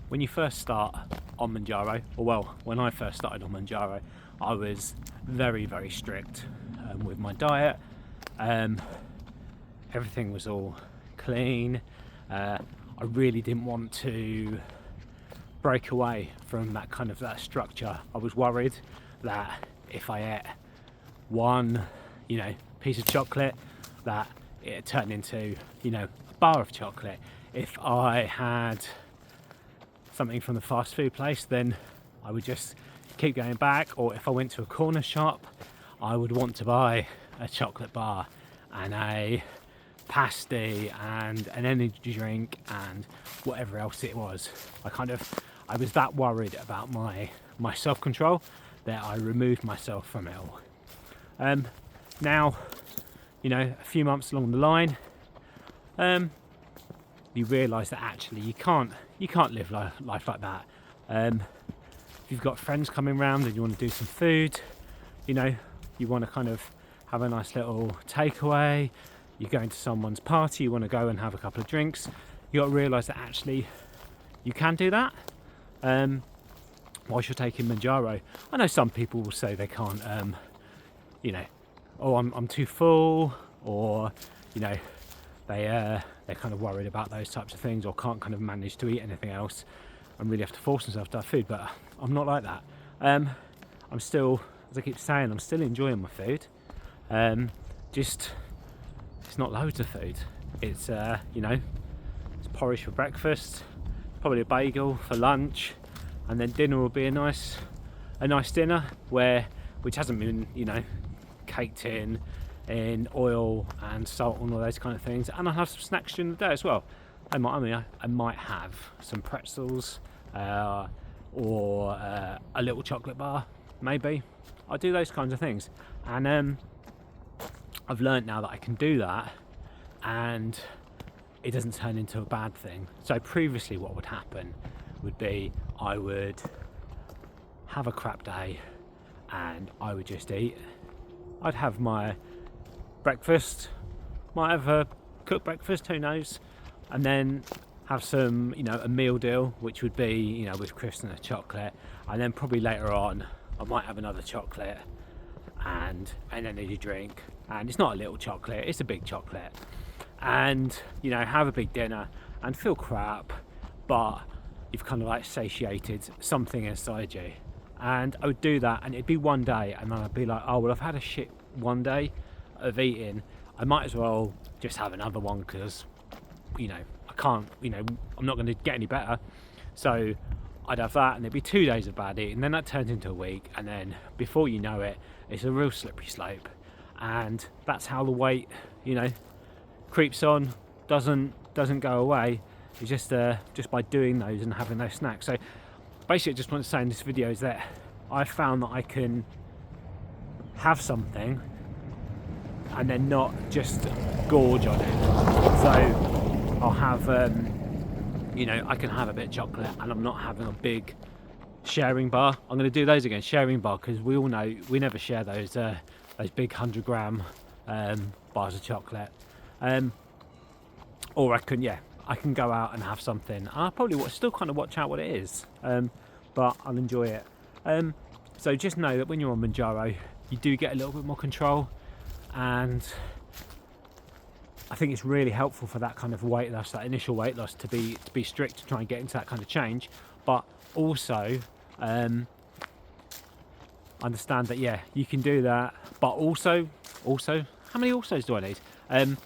when you first start on Mounjaro, or well, when I first started on Mounjaro, I was very, very strict with my diet. Everything was all clean. I really didn't want to break away from that structure. I was worried that if I ate one, piece of chocolate, that it turned into, a bar of chocolate. If I had something from the fast food place, then I would just keep going back. Or if I went to a corner shop, I would want to buy a chocolate bar and a pasty and an energy drink and whatever else it was. I was that worried about my self-control that I removed myself from it all. Now, a few months along the line, you realise that actually you can't live life like that. If you've got friends coming around and you want to do some food, you want to kind of have a nice little takeaway, you're going to someone's party, you want to go and have a couple of drinks, you got to realise that actually you can do that whilst you're taking Mounjaro. I know some people will say they can't, I'm too full, or they're kind of worried about those types of things, or can't kind of manage to eat anything else and really have to force themselves to have food. But I'm not like that. I'm still, as I keep saying, I'm still enjoying my food. Just it's not loads of food. It's it's porridge for breakfast, probably a bagel for lunch, and then dinner will be a nice dinner which hasn't been caked in oil and salt and all those kind of things. And I'll have some snacks during the day as well. I might have some pretzels or a little chocolate bar, maybe. I'll do those kinds of things. And I've learned now that I can do that and it doesn't turn into a bad thing. So previously what would happen would be I would have a crap day and I would just eat. I'd have my breakfast, might have a cooked breakfast, who knows, and then have some, a meal deal, which would be, with crisps and a chocolate, and then probably later on I might have another chocolate and an energy drink, and it's not a little chocolate, it's a big chocolate, and have a big dinner and feel crap, but you've kind of like satiated something inside you. And I would do that, and it'd be one day, and then I'd be like, oh well, I've had a shit one day of eating, I might as well just have another one, because I can't, I'm not going to get any better. So I'd have that, and there'd be 2 days of bad eating, then that turns into a week, and then before you know it, it's a real slippery slope. And that's how the weight creeps on, doesn't go away. It's just by doing those and having those snacks. So basically, I just want to say in this video is that I found that I can have something and then not just gorge on it. So I'll have, I can have a bit of chocolate and I'm not having a big sharing bar. I'm going to do those again, sharing bar, because we all know we never share those big 100-gram bars of chocolate. Or I can go out and have something. I'll probably still kind of watch out what it is, but I'll enjoy it. So just know that when you're on Mounjaro, you do get a little bit more control, and I think it's really helpful for that kind of weight loss, that initial weight loss, to be strict, to try and get into that kind of change. But also understand that you can do that, but also how many alsos do I need?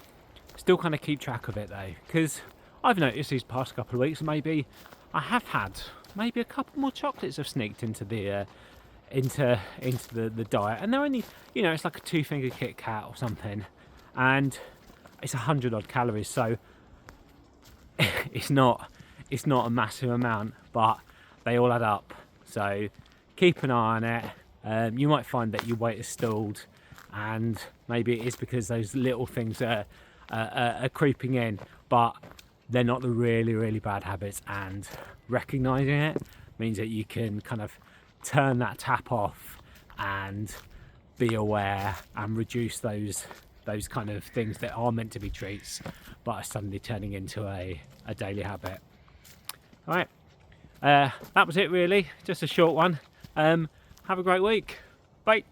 Still kind of keep track of it though, because I've noticed these past couple of weeks maybe I have had maybe a couple more chocolates have sneaked into the diet, and they're only, it's like a 2-finger Kit Kat or something, and it's 100 odd calories, so it's not a massive amount, but they all add up. So keep an eye on it. You might find that your weight is stalled, and maybe it is because those little things are creeping in, but they're not the really, really bad habits, and recognizing it means that you can kind of turn that tap off and be aware and reduce those kind of things that are meant to be treats but are suddenly turning into a daily habit. All right, That was it really, just a short one. Have a great week. Bye.